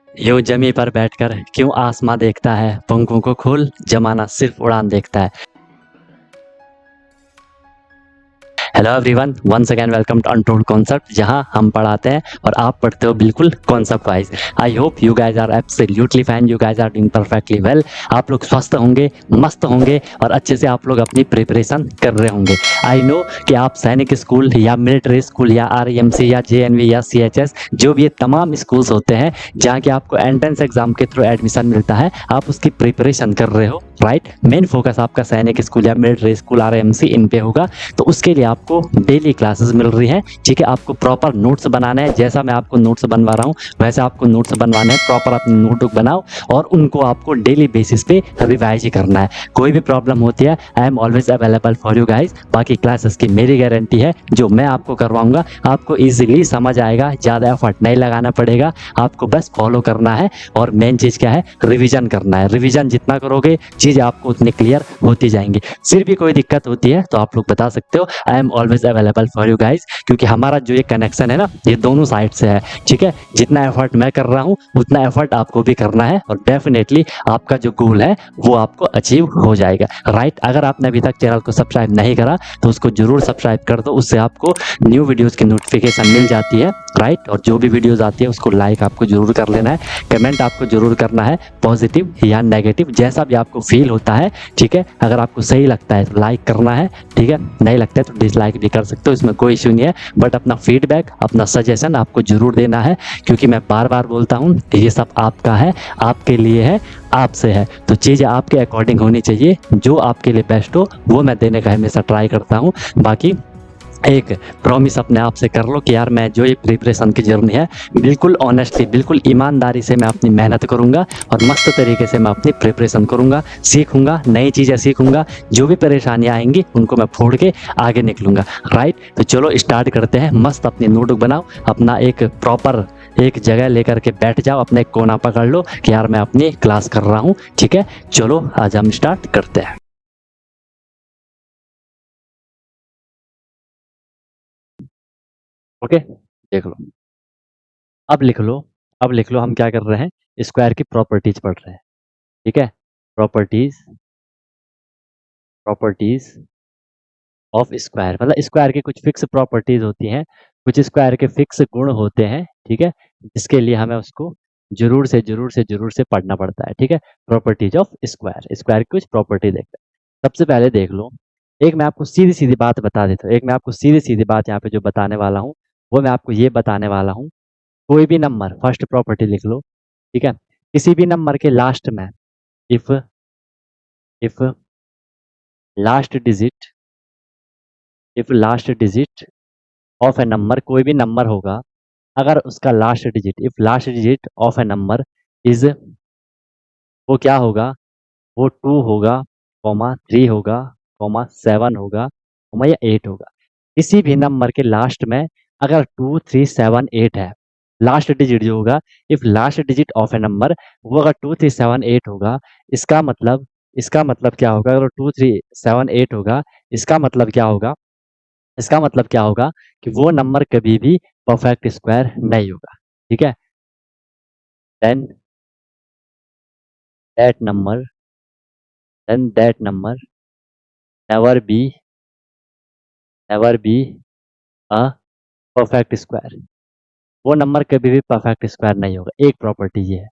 यूं जमी पर बैठकर क्यों आसमां देखता है, पंखों को खोल जमाना सिर्फ उड़ान देखता है। Hello everyone, once again welcome to untold concept, जहां हम पढ़ाते हैं और आप पढ़ते हो बिल्कुल concept wise. I hope you guys are absolutely fine, you guys are doing perfectly well. आप लोग स्वस्थ होंगे, मस्त होंगे और अच्छे से आप लोग अपनी प्रिपरेशन कर रहे होंगे। आई नो कि आप सैनिक स्कूल या मिलिट्री स्कूल या आरईएमसी या जेएनवी या सीएचएस, जो भी ये तमाम स्कूल्स होते हैं जहाँ के आपको एंट्रेंस एग्जाम के थ्रू एडमिशन मिलता है, आप उसकी प्रिपरेशन कर रहे हो, राइट। मेन फोकस आपका सैनिक स्कूल या मिलिट्री स्कूल आरईएमसी इन पे होगा। तो उसके लिए आपको डेली क्लासेस मिल रही हैं, ठीक है। आपको प्रॉपर नोट्स बनाना है, जैसा मैं आपको नोट्स बनवा रहा हूँ वैसे आपको नोट्स बनवाने हैं। प्रॉपर अपनी नोटबुक बनाओ और उनको आपको डेली बेसिस पे रिवाइज ही करना है। कोई भी प्रॉब्लम होती है, I am always available for you guys. बाकी क्लासेस की मेरी गारंटी है, जो मैं आपको करवाऊंगा आपको ईजिली समझ आएगा, ज़्यादा एफर्ट नहीं लगाना पड़ेगा, आपको बस फॉलो करना है। और मेन चीज़ क्या है, रिविजन करना है। रिविजन जितना करोगे चीज़ें आपको उतनी क्लियर होती जाएंगी। फिर भी कोई दिक्कत होती है तो आप लोग बता सकते हो, I am always available for you guys. क्योंकि हमारा जो ये कनेक्शन है ना, ये दोनों साइड से है, ठीक है। जितना एफर्ट मैं कर रहा हूँ उतना एफर्ट आपको भी करना है और डेफिनेटली आपका जो गोल है वो आपको अचीव हो जाएगा, राइट। अगर आपने अभी तक चैनल को सब्सक्राइब नहीं करा तो उसको जरूर सब्सक्राइब कर दो, उससे आपको न्यू वीडियोस की नोटिफिकेशन मिल जाती है, राइट। और जो भी वीडियोस आती है उसको लाइक आपको जरूर कर लेना है, कमेंट आपको जरूर करना है, पॉजिटिव या नेगेटिव जैसा भी आपको फील होता है, ठीक है। अगर आपको सही लगता है तो लाइक करना है, ठीक है। नहीं लगता है तो डिसलाइक भी कर सकते हो, इसमें कोई इश्यू नहीं है। बट अपना फीडबैक, अपना सजेशन आपको जरूर देना है, क्योंकि मैं बार बार बोलता हूँ ये सब आपका है, आपके लिए है, आपसे है। तो चीज़ें आपके अकॉर्डिंग होनी चाहिए, जो आपके लिए बेस्ट हो वो मैं देने का हमेशा ट्राई करता हूँ। बाकी एक प्रॉमिस अपने आप से कर लो कि यार मैं जो ये प्रिपरेशन की जर्नी है बिल्कुल ऑनेस्टली, बिल्कुल ईमानदारी से मैं अपनी मेहनत करूंगा और मस्त तरीके से मैं अपनी प्रिपरेशन करूंगा, सीखूंगा, नई चीज़ें सीखूंगा। जो भी परेशानियां आएंगी उनको मैं फोड़ के आगे निकलूंगा, राइट। तो चलो स्टार्ट करते हैं। मस्त अपनी नोटबुक बनाओ, अपना एक प्रॉपर एक जगह लेकर के बैठ जाओ, अपने एक कोना पकड़ लो कि यार मैं अपनी क्लास कर रहा हूँ, ठीक है। चलो आज हम स्टार्ट करते हैं। ओके, देख लो, अब लिख लो, अब लिख लो हम क्या कर रहे हैं, स्क्वायर की प्रॉपर्टीज पढ़ रहे हैं, ठीक है। प्रॉपर्टीज, प्रॉपर्टीज ऑफ स्क्वायर, मतलब स्क्वायर की कुछ फिक्स प्रॉपर्टीज होती हैं, कुछ स्क्वायर के फिक्स गुण होते हैं, ठीक है। जिसके लिए हमें उसको जरूर से पढ़ना पड़ता है, ठीक है। प्रॉपर्टीज ऑफ स्क्वायर, स्क्वायर की कुछ प्रॉपर्टी देखते हैं। सबसे पहले देख लो, एक मैं आपको सीधी सीधी बात बता देता हूँ, एक मैं आपको सीधी सीधी बात यहाँ पे जो बताने वाला हूँ वो मैं आपको ये बताने वाला हूँ। कोई भी नंबर, फर्स्ट प्रॉपर्टी लिख लो, ठीक है। किसी भी नंबर के लास्ट में if if last digit if last digit of A number, कोई भी नंबर होगा, अगर उसका last digit, if last digit of A number is, वो क्या होगा, वो 2 होगा, कॉमा 3 होगा, कॉमा 7 होगा, कॉमा या 8 होगा। किसी भी नंबर के लास्ट में अगर 2 3 7 8 है, लास्ट डिजिट जो होगा, if last digit of A number वो अगर 2 3 7 8 होगा, इसका मतलब, इसका मतलब क्या होगा, अगर 2 3 7 8 होगा, इसका मतलब क्या होगा, इसका मतलब क्या होगा कि वो नंबर कभी भी परफेक्ट स्क्वायर नहीं होगा, ठीक है। Then that number then that number never be never be a perfect square, वो नंबर कभी भी परफेक्ट स्क्वायर नहीं होगा। एक प्रॉपर्टी ये है,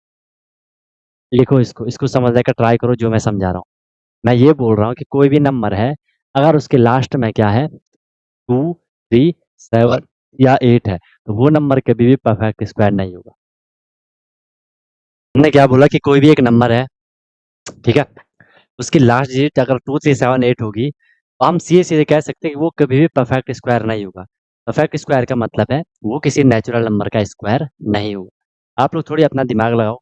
लिखो इसको, इसको समझने का ट्राई करो जो मैं समझा रहा हूँ। मैं ये बोल रहा हूँ कि कोई भी नंबर है, अगर उसके लास्ट में क्या है, 2 3 7 या 8 है, तो वो नंबर कभी भी परफेक्ट स्क्वायर नहीं होगा। हमने क्या बोला कि कोई भी एक नंबर है, ठीक है, उसकी लास्ट डिजिट अगर 2 3 7 8 होगी, तो हम सीधे सीधे कह सकते हैं कि वो कभी भी परफेक्ट स्क्वायर नहीं होगा। परफेक्ट स्क्वायर का मतलब है वो किसी नेचुरल नंबर का स्क्वायर नहीं होगा। आप लोग थोड़ी अपना दिमाग लगाओ,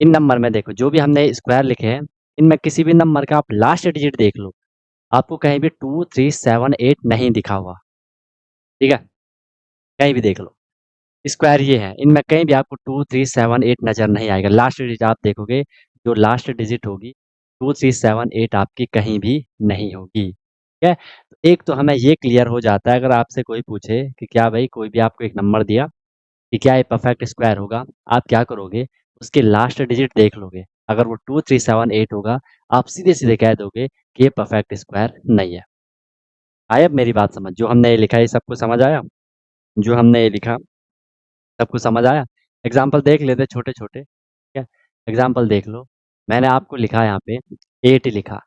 इन नंबर में देखो जो भी हमने स्क्वायर लिखे हैं, इनमें किसी भी नंबर का आप लास्ट डिजिट देख लो, आपको कहीं भी 2 3 7 8 नहीं दिखा हुआ, ठीक है। कहीं भी देख लो, स्क्वायर ये है, इनमें कहीं भी आपको 2 3 7 8 नजर नहीं आएगा। लास्ट डिजिट आप देखोगे, जो लास्ट डिजिट होगी 2 3 7 8 आपकी कहीं भी नहीं होगी, ठीक है। तो एक तो हमें ये क्लियर हो जाता है, अगर आपसे कोई पूछे कि क्या भाई कोई भी आपको एक नंबर दिया, कि क्या ये परफेक्ट स्क्वायर होगा, आप क्या करोगे, उसके लास्ट डिजिट देख लोगे। अगर वो 2378 होगा, आप सीधे-सीधे कह दोगे कि ये परफेक्ट स्क्वायर नहीं है। आया अब मेरी बात समझ? जो हमने ये लिखा है, ये सबको समझ आया? जो हमने ये लिखा, सबको समझ आया? एग्ज़ाम्पल देख लेते छोटे-छोटे, ठीक है? एग्ज़ाम्पल देख लो, मैंने आपको लिखा यहाँ पे 8 लिखा,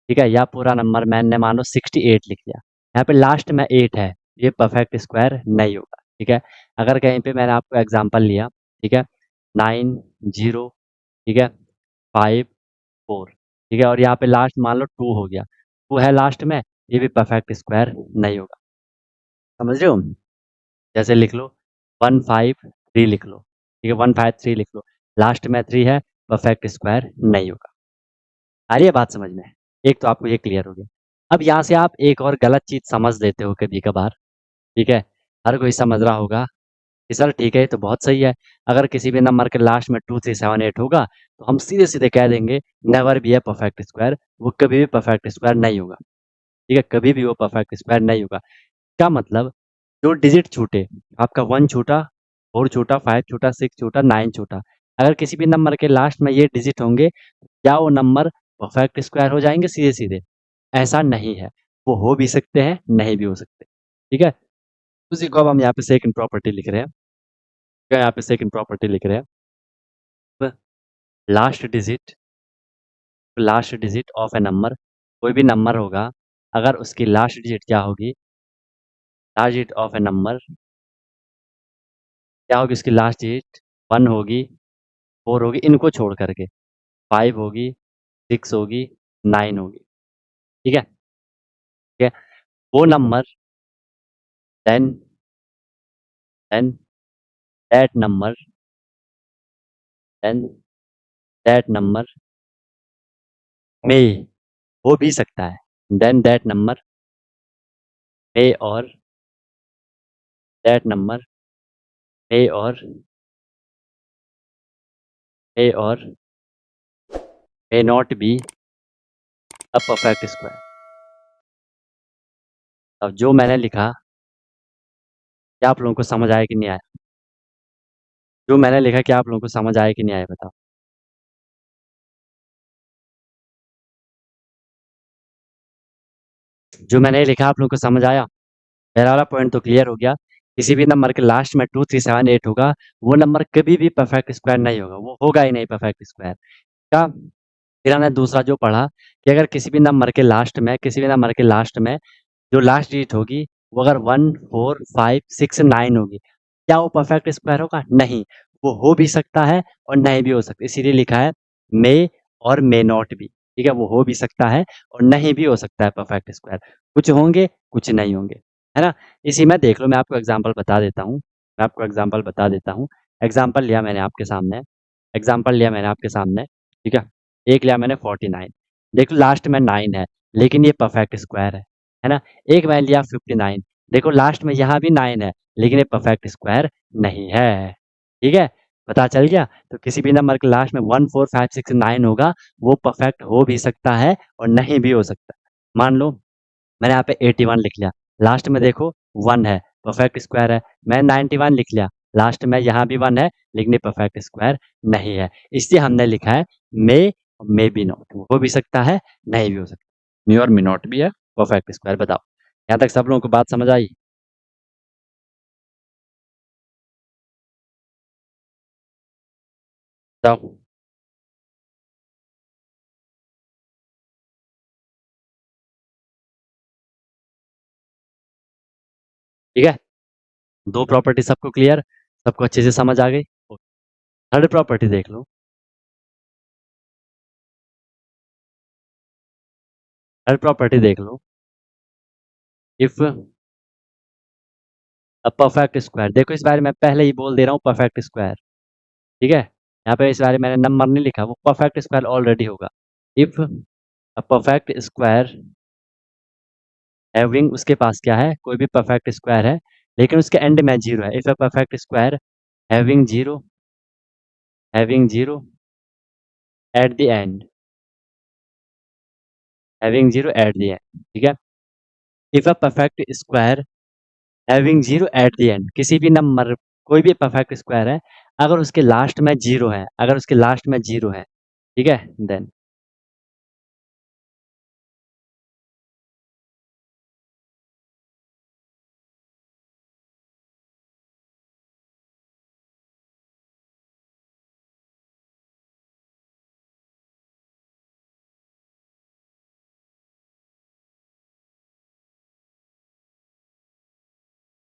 ठीक है? या पूरा नंबर मैंने मान लो 68 लिख दिया। यहाँ पे लास्ट में 8 है, ये परफेक्ट स्क्वायर नहीं होगा, ठीक है? अगर कहीं पे मैंने आपको एग्ज़ाम्पल लिया, ठीक है? 9, 0, ठीक है? 5, 4, ठीक है? और यहाँ पे लास्ट मान लो 2 हो गया, 2 है लास्ट में, ये भी परफेक्ट स्क्वायर नहीं होगा। समझ रहे हो? जैसे लिख लो 153 लिख लो, ठीक है? 153 लिख लो, लास्ट में 3 है, परफेक्ट स्क्वायर नहीं होगा। आ रही है बात समझ में? एक तो आपको ये क्लियर हो गया। अब यहाँ से आप एक और गलत चीज़ समझ लेते हो कभी-कभार, ठीक है? हर कोई समझ रहा होगा कि सर ठीक है, ये तो बहुत सही है। अगर किसी भी नंबर के लास्ट में 2378 होगा, तो हम सीधे-सीधे कह देंगे never be a perfect square, वो कभी भी परफेक्ट स्क्वायर नहीं होगा, ठीक है? कभी भी वो परफेक्ट स्क्वायर नहीं होगा। क्या मतलब? जो डिजिट छूटे, आपका 1 छूटा, 4 छूटा, 5 छूटा, 6 छूटा, 9 छूटा। अगर किसी भी नंबर के लास्ट में ये डिजिट होंगे, क्या वो नंबर परफेक्ट स्क्वायर हो जाएँगे सीधे-सीधे? ऐसा नहीं है। वो हो भी सकते हैं, नहीं भी हो सकते। ठीक है? उसी को अब हम यहाँ पे सेकंड प्रॉपर्टी लिख रहे हैं। क्या यहाँ पे सेकंड प्रॉपर्टी लिख रहे हैं? ब last digit of a number, कोई भी नंबर होगा, अगर उसकी लास्ट डिजिट क्या होगी? Last digit of a number क्या होगी उसकी लास्ट डिजिट? 1 होगी, 4 होगी, इनको छोड़ कर के। 5 होगी, 6 होगी, 9 होगी। ठीक है? ठीक है? वो number then then that number then that number में हो भी सकता है। देन दैट नंबर में और दैट नंबर में और may not be a perfect square. अब जो मैंने लिखा, क्या आप लोगों को समझ आया कि नहीं आया? जो मैंने लिखा क्या आप लोगों को समझ आया कि नहीं आया बताओ? जो मैंने लिखा आप लोगों को समझ आया? पहला वाला पॉइंट तो क्लियर हो गया। किसी भी नंबर के लास्ट में 2378 होगा, वो नंबर कभी भी परफेक्ट स्क्वायर नहीं होगा, वो होगा ही नहीं परफेक्ट स्क्वायर। क्या? फिर हमने दूसरा जो पढ़ा कि अगर किसी भी नंबर के लास्ट में जो लास्ट डिजिट होगी, वो अगर 1, 4, 5, 6, 9 होगी, क्या वो परफेक्ट स्क्वायर होगा? नहीं। वो हो भी सकता है और नहीं भी हो सकता। इसीलिए लिखा है मे और मे नॉट बी, ठीक है? वो हो भी सकता है और नहीं भी हो सकता है परफेक्ट स्क्वायर। कुछ होंगे, कुछ नहीं होंगे, है ना? इसी में देख लो, मैं आपको एग्ज़ाम्पल बता देता हूँ। एग्ज़ाम्पल लिया मैंने आपके सामने, ठीक है? एक लिया मैंने 49, देख लो लास्ट में 9 है, लेकिन ये परफेक्ट स्क्वायर है ना? एक मैंने लिया 59, देखो लास्ट में यहाँ भी 9 है, लेकिन ये परफेक्ट स्क्वायर नहीं है, ठीक है? पता चल गया? तो किसी भी नंबर के लास्ट में 1, 4, 5, 6, 9 होगा, वो परफेक्ट हो भी सकता है और नहीं भी हो सकता। मान लो मैंने यहाँ पे 81 लिख लिया, लास्ट में देखो 1 है, परफेक्ट स्क्वायर है। मैंने 91 लिख लिया, लास्ट में यहाँ भी 1 है, लेकिन ये परफेक्ट स्क्वायर नहीं है। इसलिए हमने लिखा है मे बी नॉट, हो भी सकता है, नहीं भी हो सकता। मे और मे नॉट भी है परफेक्ट स्क्वायर। बताओ, यहाँ तक सब लोगों को बात समझ आई? बताओ। ठीक है, दो प्रॉपर्टी सबको क्लियर, सबको अच्छे से समझ आ गई। थर्ड प्रॉपर्टी देख लो। थर्ड प्रॉपर्टी देख लो, इफ अ परफेक्ट स्क्वायर, देखो इस बारे में पहले ही बोल दे रहा हूँ परफेक्ट स्क्वायर, ठीक है? यहाँ पे इस बारे में मैंने नंबर नहीं लिखा, वो परफेक्ट स्क्वायर ऑलरेडी होगा। If a perfect square having, उसके पास क्या है? कोई भी परफेक्ट स्क्वायर है, लेकिन उसके एंड में 0 है। If a perfect square having 0 having 0 eight the and, having 0 eight the end, ठीक है? If a perfect square having 0 eight the end, किसी भी नंबर कोई भी परफेक्ट स्क्वायर है, अगर उसके लास्ट में जीरो है, अगर उसके लास्ट में जीरो है, ठीक है, then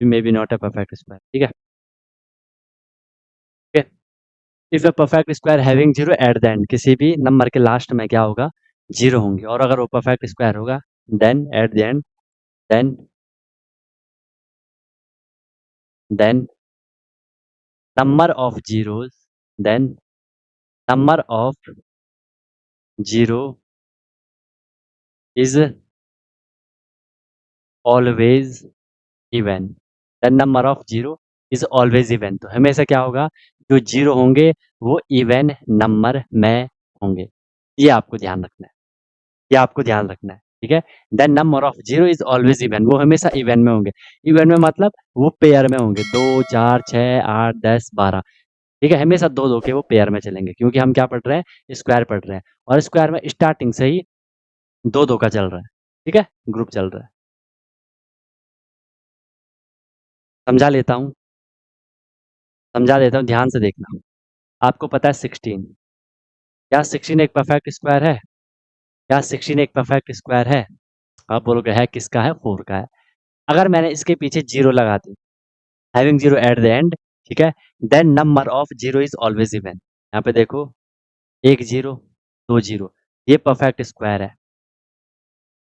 maybe not a perfect square, ठीक है, ठीक है। If a perfect square having zero at the end, किसी भी नंबर के लास्ट में क्या होगा, जीरो होंगे, और अगर वो परफेक्ट स्क्वायर होगा, then at the end, then then number of zeros, then number of zero is always even, the number of zero is always even, तो हमेशा क्या होगा, जो जीरो होंगे वो इवन नंबर में होंगे, ये आपको ध्यान रखना है, ये आपको ध्यान रखना है, ठीक है। Then number of zero is always even, वो हमेशा इवन में होंगे, इवन में मतलब वो पेयर में होंगे, 2 4 6 8 10 12, ठीक है, हमेशा दो दो के वो पेयर में चलेंगे, क्योंकि हम क्या पढ़ रहे हैं, स्क्वायर पढ़ रहे हैं, और स्क्वायर में स्टार्टिंग से ही दो दो का चल रहा है, ठीक है, ग्रुप चल रहा है। समझा लेता हूँ, समझा देता हूँ, ध्यान से देखना। आपको पता है 16, क्या 16 एक परफेक्ट स्क्वायर है, क्या 16 एक परफेक्ट स्क्वायर है? आप बोलोगे है किसका है, 4 का है। अगर मैंने इसके पीछे जीरो लगा दी, having zero at the end, ठीक है, then number of zero is always even, यहाँ पे देखो, एक जीरो, दो जीरो, ये परफेक्ट स्क्वायर है,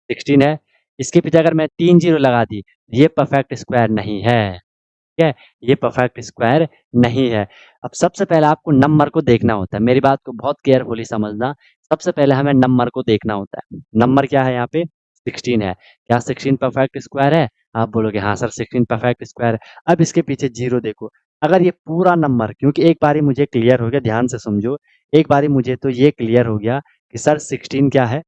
16 है। इसके पीछे अगर मैं तीन जीरो लगा दी, ये परफेक्ट स्क्वायर नहीं है, ठीक है, ये परफेक्ट स्क्वायर नहीं है। अब सबसे पहले आपको नंबर को देखना होता है, मेरी बात को बहुत केयरफुली समझना। सबसे पहले हमें नंबर को देखना होता है, नंबर क्या है यहाँ पे, 16 है, क्या 16 परफेक्ट स्क्वायर है? आप बोलोगे हाँ सर 16 परफेक्ट स्क्वायर है। अब इसके पीछे जीरो देखो, अगर ये पूरा नंबर, क्योंकि एक बारी मुझे क्लियर हो गया, ध्यान से समझो, एक बारी मुझे तो ये क्लियर हो गया कि सर 16 क्या है,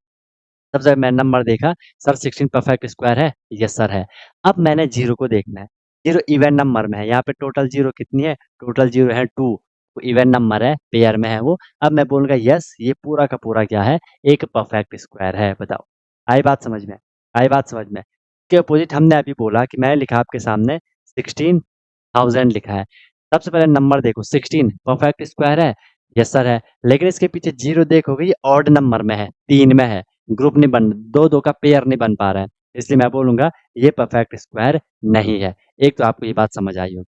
सबसे मैं नंबर देखा, सर 16 परफेक्ट स्क्वायर है, यस सर है। अब मैंने जीरो को देखना है, जीरो इवन नंबर में है, यहाँ पे टोटल जीरो कितनी है, टोटल जीरो है 2, इवन नंबर है, पेयर में है वो। अब मैं बोलूंगा यस ये पूरा का पूरा क्या है, एक परफेक्ट स्क्वायर है, बताओ, आई बात समझ में, आई बात समझ में। के अपोजिट हमने अभी बोला कि मैंने लिखा आपके सामने 16,000 लिखा है, सबसे पहले नंबर देखो, 16 परफेक्ट स्क्वायर है, यस सर है, लेकिन इसके पीछे जीरो देखोगे ये ऑड नंबर में है, तीन में है, ग्रुप नहीं बन, दो दो का पेयर नहीं बन पा रहा है, इसलिए मैं बोलूंगा ये परफेक्ट स्क्वायर नहीं है। एक तो आपको ये बात समझ आई होगी,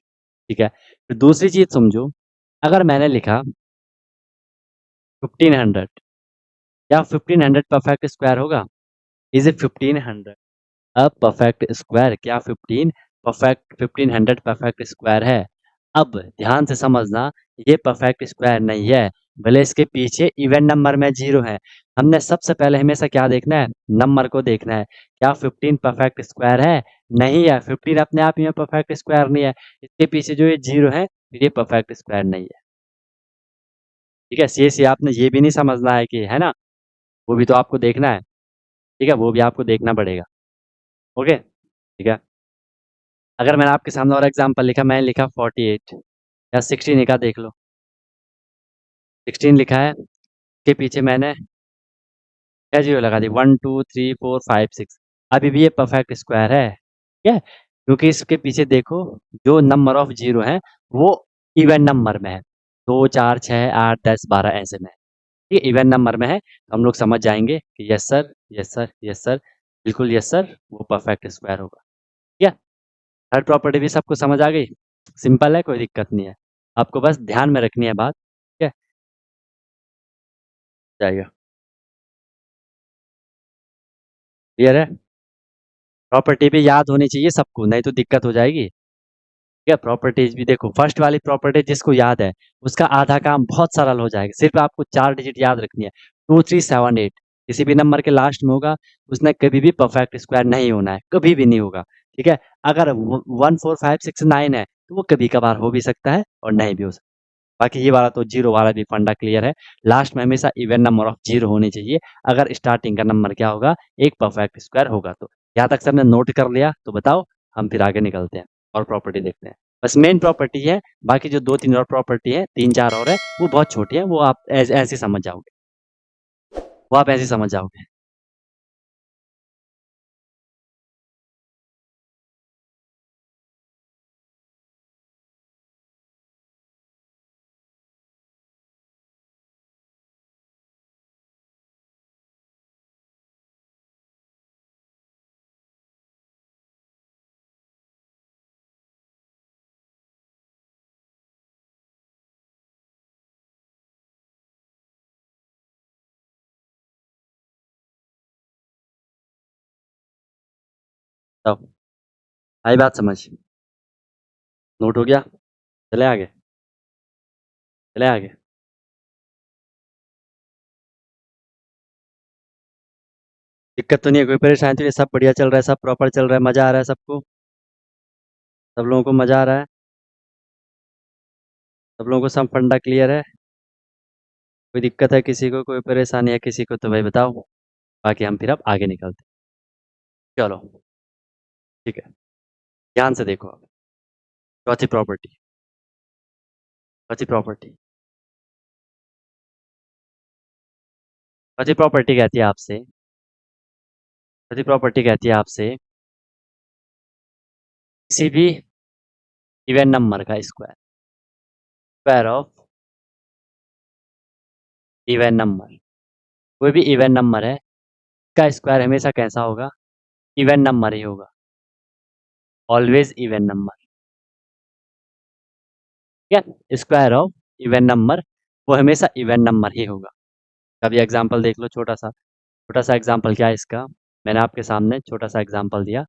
ठीक है। फिर दूसरी चीज समझो, अगर मैंने लिखा 1500, क्या 1500 परफेक्ट स्क्वायर होगा, इज ए 1500 अब परफेक्ट स्क्वायर, क्या 1500 परफेक्ट स्क्वायर है? अब ध्यान से समझना, ये परफेक्ट स्क्वायर नहीं है, भले इसके पीछे इवन नंबर में जीरो है। हमने सबसे पहले हमेशा क्या देखना है, नंबर को देखना है, क्या 15 परफेक्ट स्क्वायर है? नहीं है, 15 अपने आप ही में परफेक्ट स्क्वायर नहीं है, इसके पीछे जो ये जीरो है, ये परफेक्ट स्क्वायर नहीं है, ठीक है। सी आपने ये भी नहीं समझना है कि, है ना, वो भी तो आपको देखना है, ठीक है, वो भी आपको देखना पड़ेगा, ओके, ठीक है। अगर मैंने आपके सामने और एग्जांपल लिखा, मैंने लिखा 48 या 16 का देख लो, 16 लिखा है, के पीछे मैंने क्या जीरो लगा दी, 1 2 3 4 5 6, अभी भी ये परफेक्ट स्क्वायर है, ठीक है, क्योंकि इसके पीछे देखो जो नंबर ऑफ जीरो है वो इवन नंबर में है, 2 4 6 8 10 12 ऐसे में है, ठीक है, इवन नंबर में है, तो हम लोग समझ जाएंगे कि yes sir, yes sir, yes sir, बिल्कुल यस सर, वो परफेक्ट स्क्वायर होगा, ठीक है। थर्ड प्रॉपर्टी भी सबको समझ आ गई, सिंपल है, कोई दिक्कत नहीं है, आपको बस ध्यान में रखनी है बात, ठीक है, जाएगा, क्लियर है। प्रॉपर्टी भी याद होनी चाहिए सबको, नहीं तो दिक्कत हो जाएगी, ठीक है। प्रॉपर्टीज भी देखो, फर्स्ट वाली प्रॉपर्टी जिसको याद है उसका आधा काम बहुत सरल हो जाएगा, सिर्फ आपको 4 डिजिट याद रखनी है, 2378, किसी भी नंबर के लास्ट में होगा, उसने कभी भी परफेक्ट स्क्वायर नहीं होना है, कभी भी नहीं होगा, ठीक है। अगर 1 4 5 6 9 है तो वो कभी कभार हो भी सकता है और नहीं भी हो सकता, बाकी ये वाला तो जीरो वाला भी फंडा क्लियर है, लास्ट में हमेशा इवन नंबर ऑफ जीरो होनी चाहिए, अगर स्टार्टिंग का नंबर क्या होगा, एक परफेक्ट स्क्वायर होगा। तो यहाँ तक सबने नोट कर लिया, तो बताओ हम फिर आगे निकलते हैं और प्रॉपर्टी देखते हैं। बस मेन प्रॉपर्टी है, बाकी जो 2-3 और प्रॉपर्टी है, 3-4 और है, वो बहुत छोटी है, वो आप ऐसे समझ जाओगे। वो आप ऐसे समझ जाओगे। तब आई बात समझ? नोट हो गया? चले आगे? चले आगे? दिक्कत तो नहीं है, कोई परेशानी तो नहीं है, सब बढ़िया चल रहा है, सब प्रॉपर चल रहा है, मज़ा आ रहा है सबको? सब लोगों को मज़ा आ रहा है? सब लोगों को सब फंडा क्लियर है? कोई दिक्कत है किसी को, कोई परेशानी है किसी को तो भाई बताओ, बाकी हम फिर अब आगे निकलते हैं। चलो, ठीक है, ध्यान से देखो अब। चौथी प्रॉपर्टी, चौथी प्रॉपर्टी, चौथी प्रॉपर्टी कहती है आपसे, चौथी प्रॉपर्टी कहती है आपसे किसी भी इवन नंबर का square, square of even number, कोई भी इवन नंबर है, इसका स्क्वायर हमेशा कैसा होगा? इवन नंबर ही होगा, ऑलवेज इवन नंबर, ठीक है? स्क्वायर ऑफ इवन नंबर, वो हमेशा इवन नंबर ही होगा। अभी एग्जांपल देख लो, छोटा सा एग्जांपल क्या है इसका, मैंने आपके सामने छोटा सा एग्जांपल दिया।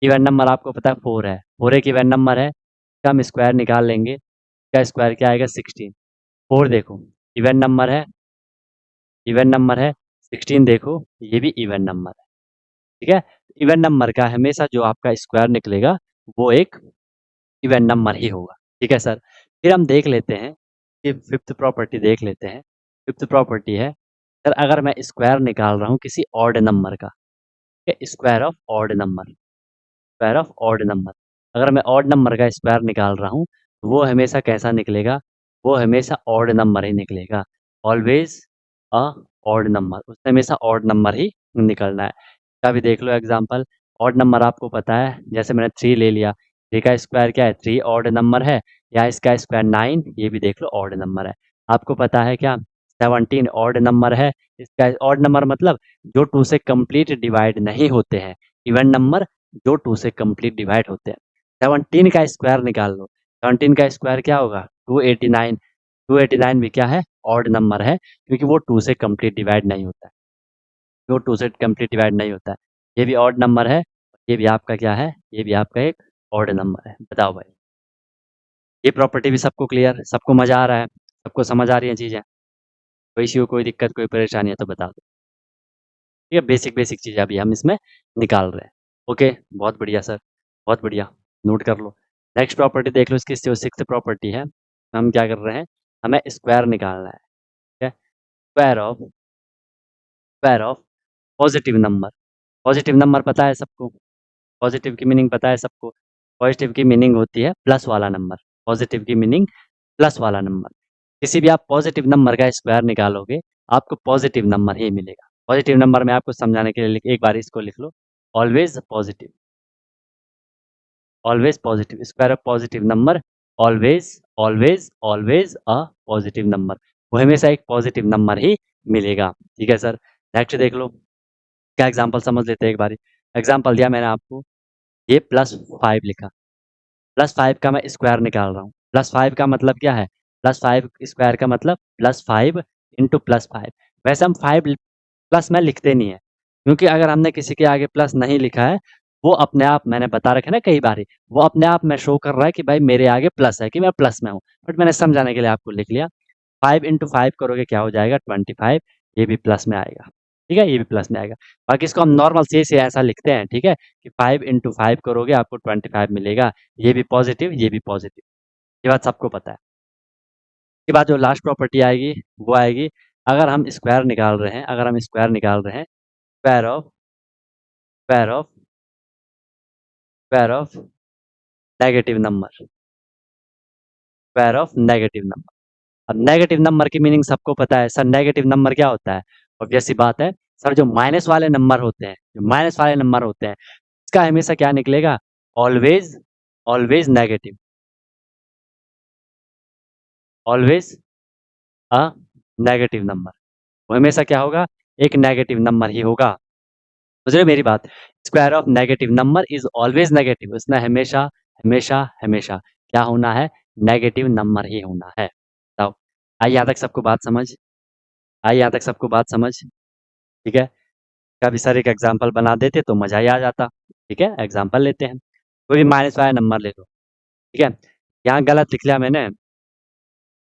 इवन नंबर आपको पता है 4 है, 4 एक इवन नंबर है, इसका हम स्क्वायर निकाल लेंगे, इसका स्क्वायर क्या आएगा? 16। 4 देखो इवन नंबर है, इवन नंबर है, 16 देखो ये भी इवन नंबर है, ठीक है? इवन नंबर का हमेशा जो आपका स्क्वायर निकलेगा वो एक इवन नंबर ही होगा, ठीक है सर? फिर हम देख लेते हैं कि फिफ्थ प्रॉपर्टी देख लेते हैं। फिफ्थ प्रॉपर्टी है, सर अगर मैं स्क्वायर निकाल रहा हूँ किसी ऑड नंबर का, ठीक है? Square of odd number, square of odd number, अगर मैं ऑड नंबर का स्क्वायर निकाल रहा हूँ तो वो हमेशा कैसा निकलेगा? वो हमेशा ऑड नंबर ही निकलेगा, ऑलवेज अ ऑड नंबर, उससे हमेशा ऑड नंबर ही निकलना है। का भी देख लो एग्जांपल, ऑड नंबर आपको पता है, जैसे मैंने 3 ले लिया, 3 का स्क्वायर क्या है? 3 ऑड नंबर है, या इसका स्क्वायर 9, ये भी देख लो ऑड नंबर है। आपको पता है क्या? 17 ऑड नंबर है, इसका ऑड नंबर मतलब जो 2 से कंप्लीट डिवाइड नहीं होते हैं, इवन नंबर जो 2 से कंप्लीट डिवाइड होते हैं। 17 का स्क्वायर निकाल लो, 17 का स्क्वायर क्या होगा? 289, 289 भी क्या है? ऑड नंबर है, क्योंकि वो 2 से कंप्लीट डिवाइड नहीं होता है, जो 2 से कंप्लीट डिवाइड नहीं होता है। ये भी ऑड नंबर है, ये भी आपका क्या है? ये भी आपका एक ऑड नंबर है। बताओ भाई, ये प्रॉपर्टी भी सबको क्लियर, सबको मज़ा आ रहा है, सबको समझ आ रही है चीज़ें? कोई इश्यू, कोई दिक्कत, कोई परेशानी है तो बता दो। ये बेसिक बेसिक चीज़ें अभी हम इसमें निकाल रहे हैं। ओके, बहुत बढ़िया सर, बहुत बढ़िया, नोट कर लो। नेक्स्ट प्रॉपर्टी देख लो, इसकी जो सिक्स्थ प्रॉपर्टी है, हम क्या कर रहे हैं? हमें स्क्वायर निकालना है, ठीक है? Square of positive number, positive number पता है सबको? पॉजिटिव की मीनिंग पता है सबको? पॉजिटिव की मीनिंग होती है प्लस वाला नंबर, पॉजिटिव की मीनिंग प्लस वाला नंबर। किसी भी आप पॉजिटिव नंबर का स्क्वायर निकालोगे, आपको पॉजिटिव नंबर ही मिलेगा। पॉजिटिव नंबर में आपको समझाने के लिए एक बार इसको लिख लो, always positive, always positive, square of positive number, always, always, always a positive number, वो हमेशा एक पॉजिटिव नंबर ही मिलेगा, ठीक है सर? नेक्स्ट देख लो, क्या एग्जांपल समझ लेते हैं एक बारी। एग्जांपल दिया मैंने आपको, ये +5 लिखा, +5 का मैं स्क्वायर निकाल रहा हूँ। +5 का मतलब क्या है? +5 स्क्वायर का मतलब +5 इंटू +5। वैसे हम 5 प्लस में लिखते नहीं है, क्योंकि अगर हमने किसी के आगे प्लस नहीं लिखा है, वो अपने आप, मैंने बता रखा है ना कई बारी, वो अपने आप में शो कर रहा है कि भाई मेरे आगे प्लस है, कि मैं प्लस में हूँ। बट मैंने समझाने के लिए आपको लिख लिया। 5 इंटू 5 करोगे क्या हो जाएगा? 25, ये भी प्लस में आएगा, ठीक है? ये भी प्लस में आएगा। बाकी इसको हम नॉर्मल से ऐसा लिखते हैं, ठीक है? कि 5 इंटू 5 करोगे आपको 25 मिलेगा, ये भी पॉजिटिव, ये भी पॉजिटिव। ये बात सबको पता है। इसके बाद जो लास्ट प्रॉपर्टी आएगी, वो आएगी, अगर हम स्क्वायर निकाल रहे हैं, अगर हम स्क्वायर निकाल रहे हैं, square of, square of, square of negative number, square of negative number. अब नेगेटिव नंबर की मीनिंग सबको पता है सर, नेगेटिव नंबर क्या होता है? ऑब्वियस सी बात है सर, जो माइनस वाले नंबर होते हैं, जो माइनस वाले नंबर होते हैं, इसका हमेशा क्या निकलेगा? Always, always negative, always a negative number. वो हमेशा क्या होगा? एक नेगेटिव नंबर ही होगा। समझ रहे हो मेरी बात? Square of negative number is always negative, इसमें हमेशा हमेशा हमेशा क्या होना है? नेगेटिव नंबर ही होना है। बताओ, आई यहाँ तक सबको बात समझ? आई यहाँ तक सबको बात समझ? ठीक है। कभी सर एक एग्जांपल बना देते तो मजा ही आ जाता। ठीक है, एग्जांपल लेते हैं। कोई भी माइनस वाला नंबर ले लो। ठीक है, यहाँ गलत लिख लिया मैंने,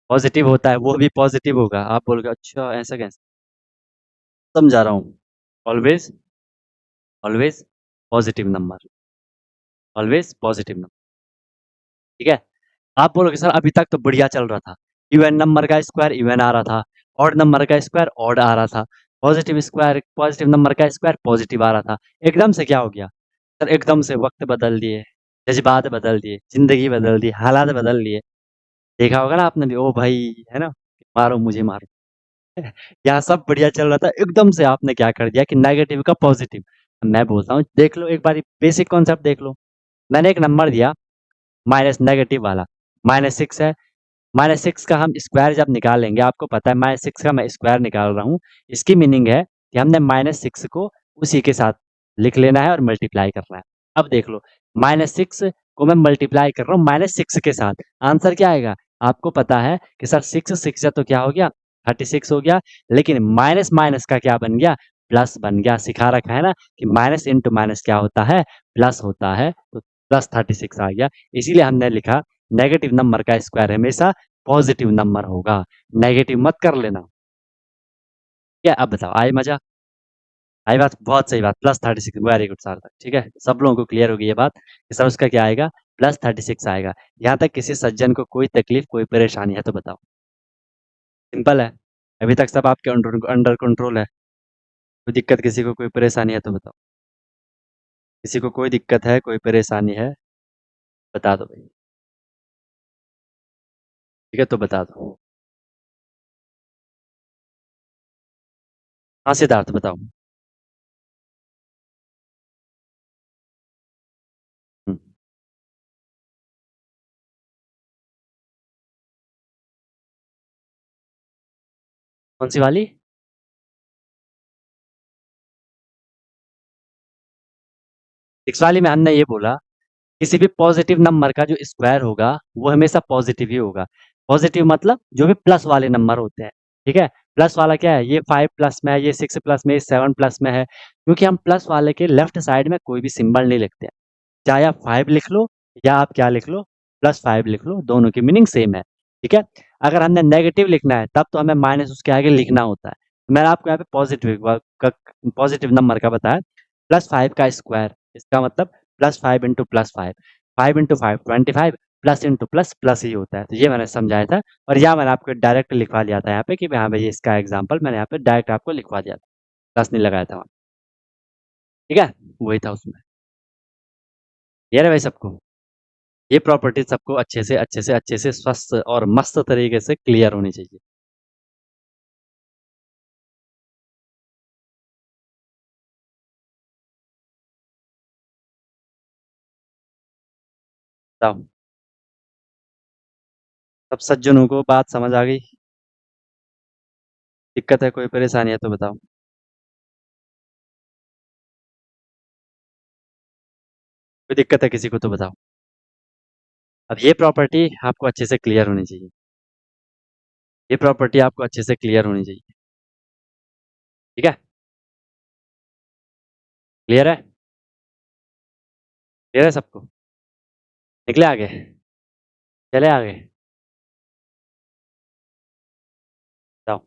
पॉजिटिव होता है वो भी पॉजिटिव होगा। आप बोलोगे अच्छा ऐसा कैसे? समझा रहा हूँ। Always, always positive number, always positive number. ठीक है। आप बोलोगे सर अभी तक तो बढ़िया चल रहा था, इवन नंबर का स्क्वायर इवन आ रहा था, ऑड नंबर का स्क्वायर ऑड आ रहा था, पॉजिटिव स्क्वायर पॉजिटिव नंबर का स्क्वायर पॉजिटिव आ रहा था, एकदम से क्या हो गया? सर एकदम से वक्त बदल दिए, जज्बात बदल दिए, जिंदगी बदल दी, हालात बदल लिए। देखा होगा ना आपने भी, ओ भाई, है ना, मारो मुझे मारो। यहाँ सब बढ़िया चल रहा था, एकदम से आपने क्या कर दिया कि नेगेटिव का पॉजिटिव। मैं बोलता हूँ देख लो एक बार, बेसिक कॉन्सेप्ट देख लो। मैंने एक नंबर दिया माइनस नेगेटिव वाला, -6 है। -6 का हम स्क्वायर जब निकालेंगे, आपको पता है -6 का मैं स्क्वायर निकाल रहा हूँ, इसकी मीनिंग है कि हमने -6 को उसी के साथ लिख लेना है और मल्टीप्लाई करना है। अब देख लो, -6 को मैं मल्टीप्लाई कर रहा हूँ -6 के साथ, आंसर क्या आएगा? आपको पता है कि सर 6 से तो क्या हो गया? 36 हो गया, लेकिन माइनस माइनस का क्या बन गया? प्लस बन गया। सिखा रखा है ना कि माइनस इंटू माइनस क्या होता है? प्लस होता है, तो +36 आ गया। इसीलिए हमने लिखा नेगेटिव नंबर का स्क्वायर हमेशा पॉजिटिव नंबर होगा, नेगेटिव मत कर लेना। क्या अब बताओ, आई मजा? आई बात? बहुत सही बात, +36, वेरी गुड सार्थक। ठीक है, सब लोगों को क्लियर होगी ये बात कि सर उसका क्या आएगा? +36 आएगा। यहाँ तक किसी सज्जन को कोई तकलीफ कोई परेशानी है तो बताओ? सिंपल है, अभी तक सब आपके अंडर अंडर कंट्रोल है। कोई दिक्कत किसी को कोई परेशानी है तो बताओ? किसी को कोई दिक्कत है कोई परेशानी है? बता दो भाई। ठीक है, तो बता दो। हाँ सिद्धार्थ बताओ। हम्म, कौन सी वाली? 6 वाली में हमने ये बोला, किसी भी पॉजिटिव नंबर का जो स्क्वायर होगा वो हमेशा पॉजिटिव ही होगा। पॉजिटिव मतलब जो भी प्लस वाले नंबर होते हैं। ठीक है, प्लस वाला क्या है? ये 5 प्लस में है, ये 6 प्लस में, ये 7 प्लस में है, क्योंकि हम प्लस वाले के लेफ्ट साइड में कोई भी सिंबल नहीं लिखते हैं। चाहे आप 5 लिख लो या आप क्या लिख लो, +5 लिख लो, दोनों की मीनिंग सेम है। ठीक है, अगर हमने नेगेटिव लिखना है तब तो हमें माइनस उसके आगे लिखना होता है। मैंने आपको यहाँ पे पॉजिटिव नंबर का बताया, +5 का स्क्वायर, इसका मतलब +5 into +5, 5 into 5 25, plus into plus plus ही होता है। तो ये मैंने समझाया था, और यहाँ मैंने आपको डायरेक्ट लिखवा दिया था यहाँ पे कि हाँ भाई इसका एग्जाम्पल मैंने यहाँ पे डायरेक्ट आपको लिखवा दिया था, प्लस नहीं लगाया था वहाँ। ठीक है, वही था उसमें। ये रहे भाई सबको, ये प्रॉपर्टी सबको अच्छे से स्वस्थ और मस्त तरीके से क्लियर होनी चाहिए। बताओ, सब सज्जनों को बात समझ आ गई? दिक्कत है कोई परेशानी है तो बताओ? कोई दिक्कत है किसी को तो बताओ? अब ये प्रॉपर्टी आपको अच्छे से क्लियर होनी चाहिए, ये प्रॉपर्टी आपको अच्छे से क्लियर होनी चाहिए। ठीक है, क्लियर है? क्लियर है सबको? निकले आगे? चले आगे? बताओ।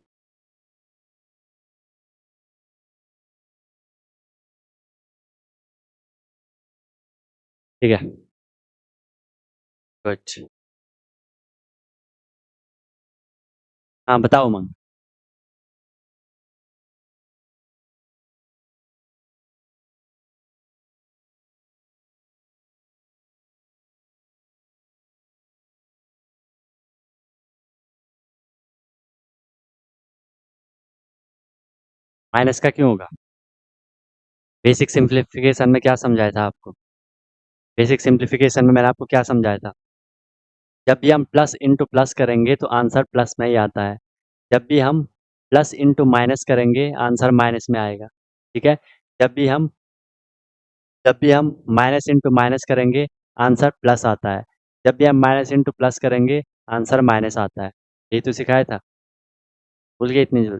ठीक है, गुड। हाँ बताओ मंग। माइनस का क्यों होगा? बेसिक सिंप्लीफिकेशन में क्या समझाया था आपको? बेसिक सिंप्लीफिकेशन में मैंने आपको क्या समझाया था? जब भी हम प्लस इंटू प्लस करेंगे तो आंसर प्लस में ही आता है। जब भी हम प्लस इंटू माइनस करेंगे आंसर माइनस में आएगा। ठीक है? जब भी हम जब भी हम माइनस इंटू माइनस करेंगे आंसर प्लस आता है। जब भी हम माइनस इंटू प्लस करेंगे आंसर माइनस आता है। ये तो सिखाया था। भूल गए इतनी जल्दी?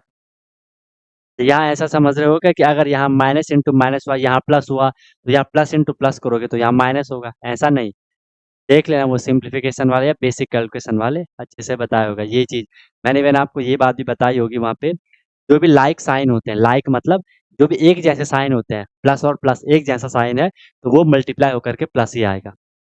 तो यहाँ ऐसा समझ रहे हो क्या कि अगर यहाँ माइनस इंटू माइनस हुआ, यहाँ प्लस हुआ, तो यहाँ प्लस इंटू प्लस करोगे तो यहाँ माइनस होगा, ऐसा नहीं। देख लेना वो सिंप्लीफिकेशन वाले या बेसिक कैलकुलेशन वाले अच्छे से बताया होगा ये चीज़। मैंने आपको ये बात भी बताई होगी वहाँ पे, जो भी लाइक साइन होते हैं, लाइक मतलब जो भी एक जैसे साइन होते हैं, प्लस और प्लस एक जैसा साइन है, तो वो मल्टीप्लाई होकर के प्लस ही आएगा,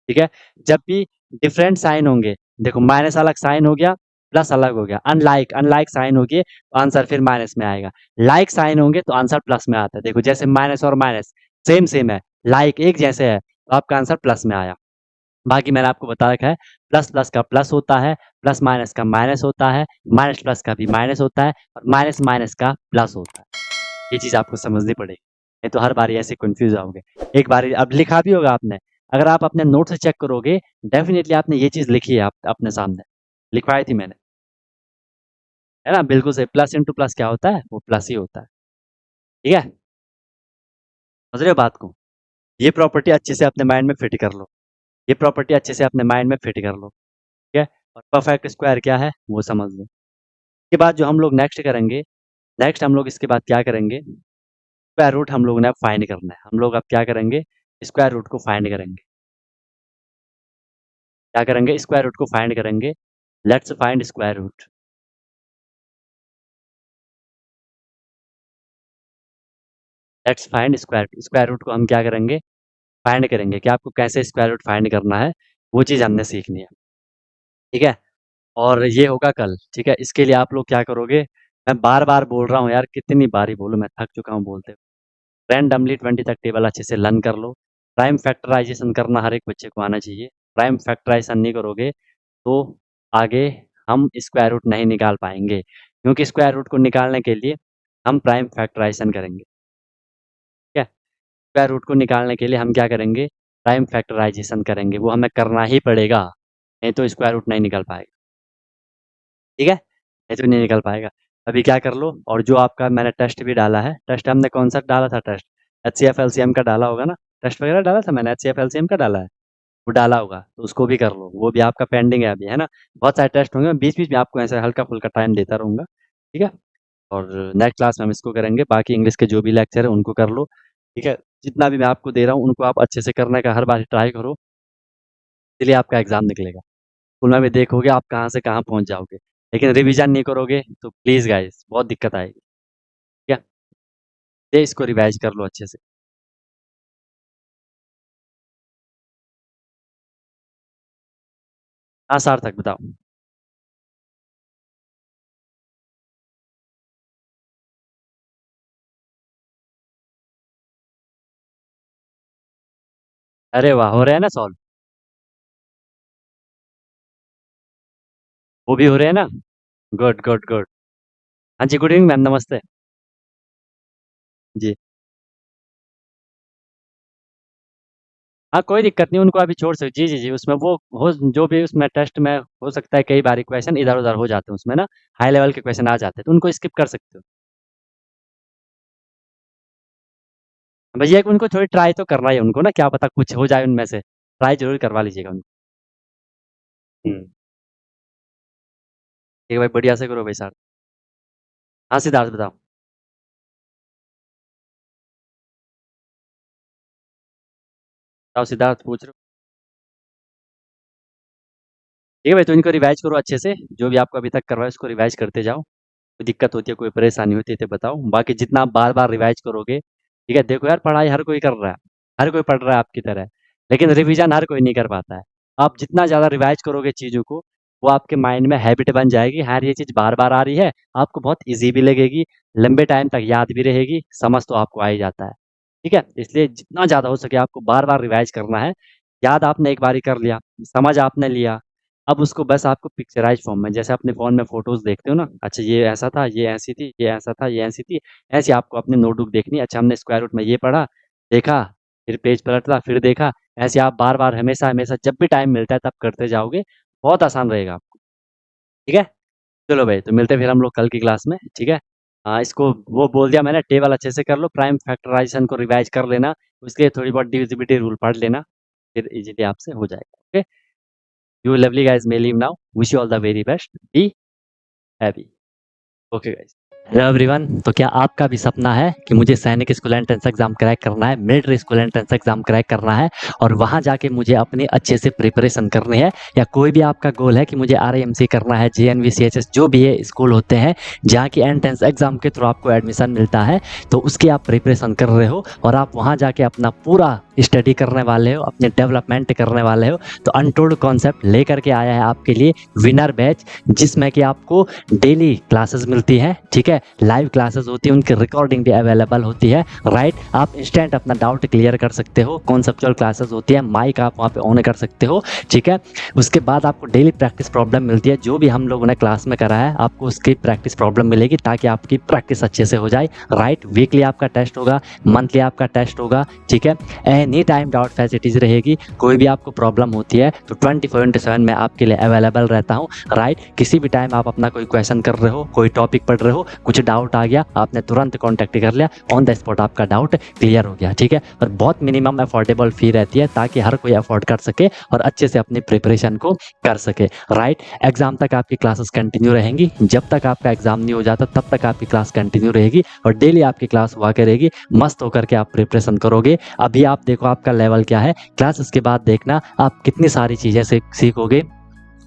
ठीक है? जब भी डिफरेंट साइन होंगे, देखो माइनस अलग साइन हो गया, प्लस अलग हो गया, अनलाइक अनलाइक साइन हो गए, तो आंसर फिर माइनस में आएगा। लाइक साइन होंगे तो आंसर प्लस में आता है। देखो जैसे माइनस और माइनस सेम सेम है, लाइक एक जैसे है, तो आपका आंसर प्लस में आया। बाकी मैंने आपको बता रखा है, प्लस प्लस का प्लस होता है, प्लस माइनस का माइनस होता है, माइनस प्लस का भी माइनस होता है और माइनस माइनस का प्लस होता है। ये चीज़ आपको समझनी पड़ेगी, नहीं तो हर बारी ऐसे कन्फ्यूज़ आओगे। एक बारी अब लिखा भी होगा आपने, अगर आप अपने नोट से चेक करोगे, डेफ़िनिटली आपने ये चीज़ लिखी है आप अपने सामने, लिखवाई थी मैंने, है ना? बिल्कुल सही, प्लस इंटू प्लस क्या होता है? वो प्लस ही होता है, ठीक है? समझ रहे हो बात को? ये प्रॉपर्टी अच्छे से अपने माइंड में फिट कर लो, ये प्रॉपर्टी अच्छे से अपने माइंड में फिट कर लो, ठीक है? और परफेक्ट स्क्वायर क्या है, वो समझ लो। इसके बाद जो हम लोग नेक्स्ट करेंगे, नेक्स्ट हम लोग इसके बाद क्या करेंगे, स्क्वायर रूट हम लोगों ने अब फाइंड करना है। हम लोग अब क्या करेंगे, स्क्वायर रूट को फाइंड करेंगे। क्या करेंगे? स्क्वायर रूट को फाइंड करेंगे। Let's find square root. Let's find square square root को हम क्या करेंगे, फाइंड करेंगे कि आपको कैसे स्क्वायर रूट फाइंड करना है, वो चीज़ हमने सीखनी है, ठीक है? और ये होगा कल, ठीक है? इसके लिए आप लोग क्या करोगे, मैं बार-बार बोल रहा हूँ यार, कितनी बार ही बोलूँ, मैं थक चुका हूँ बोलते। रैंडमली 20 तक टेबल अच्छे से लर्न कर लो। प्राइम फैक्टराइज़ेशन करना हर एक बच्चे को आना चाहिए। प्राइम फैक्टराइज़ेशन नहीं करोगे, तो आगे हम स्क्वायर रूट नहीं निकाल पाएँगे, क्योंकि स्क्वायर रूट को निकालने के लिए हम प्राइम फैक्टराइज़ेशन करेंगे, ठीक है? स्क्वायर रूट को निकालने के लिए हम क्या करेंगे, प्राइम फैक्टराइज़ेशन करेंगे, वो हमें करना ही पड़ेगा, नहीं तो स्क्वायर रूट नहीं निकल पाएगा, ठीक है? नहीं तो नहीं निकल पाएगा। अभी क्या कर लो, और जो आपका मैंने टेस्ट भी डाला है, टेस्ट हमने कौन-सा डाला था टेस्ट? एचसीएफ एलसीएम का डाला होगा ना? टेस्ट वगैरह डाला था मैंने, एचसीएफ एलसीएम का डाला है? वो डाला होगा, तो उसको भी कर लो, वो भी आपका पेंडिंग है अभी, है ना? बहुत सारे टेस्ट होंगे, मैं बीच-बीच में आपको ऐसे हल्का-फुल्का टाइम देता रहूँगा, ठीक है? और नेक्स्ट क्लास में हम इसको करेंगे, बाकी इंग्लिश के जो भी लेक्चर है उनको कर लो, ठीक है? जितना भी मैं आपको दे रहा हूँ उनको आप अच्छे से करने का हर बार ट्राई करो, इसलिए आपका एग्ज़ाम निकलेगा। स्कूल में भी देखोगे आप कहाँ से कहाँ पहुँच जाओगे, लेकिन रिवीजन नहीं करोगे तो प्लीज़ गाइज़ बहुत दिक्कत आएगी, ठीक है? ये इसको रिवाइज़ कर लो अच्छे से। हाँ, सार्थक बताओ। अरे वाह! हो रहे हैं ना सॉल्व? वो भी हो रहे हैं ना? Good, good, good. हाँ जी, गुड इवनिंग मैम, नमस्ते। जी। हाँ, कोई दिक्कत नहीं, उनको अभी छोड़ सक जी, जी, जी, उसमें वो हो जो भी उसमें टेस्ट में हो सकता है कई बारी क्वेश्चन इधर-उधर हो जाते हैं उसमें ना, हाई लेवल के क्वेश्चन आ जाते हैं, तो उनको स्किप कर सकते हो। भैया उनको थोड़ी ट्राई तो करना ही है उनको ना, क्या पता कुछ हो जाए उनमें से, ट्राई ज़रूर करवा लीजिएगा उनको। हुँ, ठीक है भाई, बढ़िया से करो भाई साहब। हाँ, सिद्धार्थ बताओ। बताओ सिद्धार्थ पूछ रहे हो? ठीक है भाई, तो इनको रिवाइज़ करो अच्छे से, जो भी आपको अभी तक करवाया उसको रिवाइज़ करते जाओ। कोई दिक्कत होती है, कोई परेशानी होती है तो बताओ। बाकी जितना आप बार-बार रिवाइज़ करोगे, ठीक है, देखो यार पढ़ाई हर कोई कर रहा है, हर कोई पढ़ रहा है आपकी तरह, लेकिन रिवीज़न हर कोई नहीं कर पाता है। आप जितना ज़्यादा रिवाइज़ करोगे चीज़ों को, वो आपके माइंड में हैबिट बन जाएगी। हाँ, ये चीज़ बार-बार आ रही है, आपको बहुत ईज़ी भी लगेगी, लंबे टाइम तक याद भी रहेगी, समझ तो आपको आ ही जाता है। ठीक है? इसलिए जितना ज़्यादा हो सके आपको बार-बार रिवाइज़ करना है। याद आपने एक बारी कर लिया, समझ आपने लिया, अब उसको बस आपको पिक्चराइज़ फ़ॉर्म में, जैसे अपने फ़ोन में फ़ोटोज़ देखते हो ना, अच्छा ये ऐसा था, ये ऐसी थी, ये ऐसा था, ये ऐसी थी, ऐसे आपको अपनी नोटबुक देखनी है। अच्छा हमने स्क्वायर रूट में ये पढ़ा, देखा, फिर पेज पलटा, फिर देखा, ऐसे आप बार-बार हमेशा-हमेशा जब भी टाइम मिलता है तब करते जाओगे, बहुत आसान रहेगा आपको, ठीक है? चलो भाई, तो मिलते हैं फिर हम लोग कल की क्लास में, ठीक है? इसको वो बोल दिया मैंने, टेबल अच्छे से कर लो, प्राइम फैक्टराइज़ेशन को रिवाइज़ कर लेना, उसके लिए थोड़ी बहुत डिविजिबिलिटी रूल पढ़ लेना, फिर ईज़िली आपसे हो जाएगा, okay? You lovely guys may leave now. Wish you all the very best. Be happy. Okay guys. Hello everyone, तो क्या आपका भी सपना है कि मुझे सैनिक स्कूल एंट्रेंस एग्जाम क्रैक करना है, military school entrance exam crack करना है और वहां जाके मुझे अपनी अच्छे से प्रिपरेशन करनी है, या कोई भी आपका गोल है कि मुझे आरआईएमसी करना है, जेएनवी, सीएचएस जो भी है स्कूल होते हैं जहाँ की एंट्रेंस एग्जाम के थ्रू आपको एडमिशन मिलता है, तो उसकी आप प्रिपरेशन कर रहे हो और आप वहाँ जाके अपना पूरा स्टडी करने वाले हो, अपने डेवलपमेंट करने वाले हो, तो अनटोल्ड कॉन्सेप्ट लेकर के आया है आपके लिए विनर बैच, जिसमें कि आपको डेली क्लासेस मिलती है, ठीक है? लाइव क्लासेस होती है, उनकी रिकॉर्डिंग भी अवेलेबल होती है, राइट? आप इंस्टेंट अपना डाउट क्लियर कर सकते हो, कॉन्सेप्चुअल क्लासेस होती है, माइक आप वहाँ पे ऑन कर सकते हो, ठीक है? उसके बाद आपको डेली प्रैक्टिस प्रॉब्लम मिलती है, जो भी हम लोगों ने क्लास में करा है आपको उसकी प्रैक्टिस प्रॉब्लम मिलेगी ताकि आपकी प्रैक्टिस अच्छे से हो जाए, राइट? वीकली आपका टेस्ट होगा, मंथली आपका टेस्ट होगा, ठीक है? एनी टाइम डाउट फैसिलिटीज रहेगी, कोई भी आपको प्रॉब्लम होती है तो 24/7 मैं आपके लिए अवेलेबल रहता हूँ, राइट? किसी भी टाइम आप अपना कोई क्वेश्चन कर रहे हो, कोई टॉपिक पढ़ रहे हो, कुछ डाउट आ गया, आपने तुरंत कॉन्टैक्ट कर लिया, ऑन द स्पॉट आपका डाउट क्लियर हो गया, ठीक है? और बहुत मिनिमम अफोर्डेबल फी रहती है ताकि हर कोई अफोर्ड कर सके और अच्छे से अपनी प्रिपरेशन को कर सके, राइट? एग्जाम तक आपकी क्लासेस कंटिन्यू रहेंगी, जब तक आपका एग्जाम नहीं हो जाता तब तक आपकी क्लास कंटिन्यू रहेगी और डेली आपकी क्लास हुआ करेगी, मस्त होकर के आप प्रिपरेशन करोगे। अभी आप देखो आपका लेवल क्या है, क्लासेस के बाद देखना आप कितनी सारी चीज़ें सीखोगे,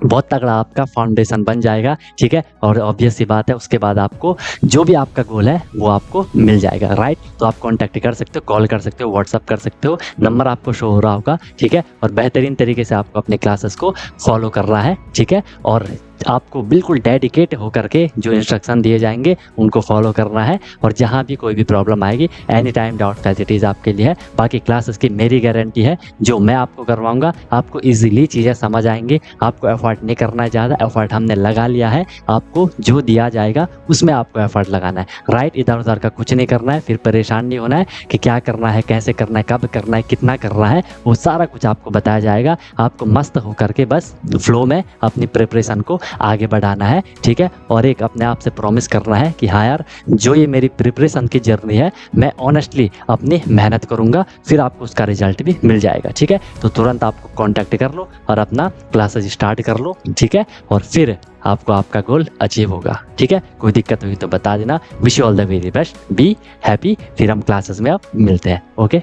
बहुत तगड़ा आपका फाउंडेशन बन जाएगा, ठीक है? और ऑब्वियस सी बात है उसके बाद आपको जो भी आपका गोल है वो आपको मिल जाएगा, राइट? तो आप कॉन्टैक्ट कर सकते हो, कॉल कर सकते हो, व्हाट्सअप कर सकते हो, नंबर आपको शो हो रहा होगा, ठीक है? और बेहतरीन तरीके से आपको अपने क्लासेस को फॉलो करना है, ठीक है? और आपको बिल्कुल डेडिकेट होकर के जो इंस्ट्रक्शन दिए जाएंगे उनको फॉलो करना है और जहाँ भी कोई भी प्रॉब्लम आएगी एनी टाइम डाउट फैसिलिटीज़ आपके लिए है। बाकी क्लासेस की मेरी गारंटी है, जो मैं आपको करवाऊंगा आपको इजीली चीज़ें समझ आएंगी, आपको एफर्ट नहीं करना है ज़्यादा, एफर्ट हमने लगा लिया है, आपको जो दिया जाएगा उसमें आपको एफर्ट लगाना है, राइट? इधर उधर का कुछ नहीं करना है, फिर परेशान नहीं होना है कि क्या करना है, कैसे करना है, कब करना है, कितना करना है, वो सारा कुछ आपको बताया जाएगा। आपको मस्त होकर के बस फ्लो में अपनी प्रिपरेशन को आगे बढ़ाना है, ठीक है? और एक अपने आप से प्रॉमिस करना है कि हाँ यार, जो ये मेरी प्रिपरेशन की जर्नी है मैं ऑनेस्टली अपनी मेहनत करूँगा, फिर आपको उसका रिजल्ट भी मिल जाएगा, ठीक है? तो तुरंत आपको कॉन्टैक्ट कर लो और अपना क्लासेस स्टार्ट कर लो, ठीक है? और फिर आपको आपका गोल अचीव होगा, ठीक है? कोई दिक्कत हुई तो बता देना। Wish you all the very best, be happy. फिर हम क्लासेस में अब मिलते हैं, ओके?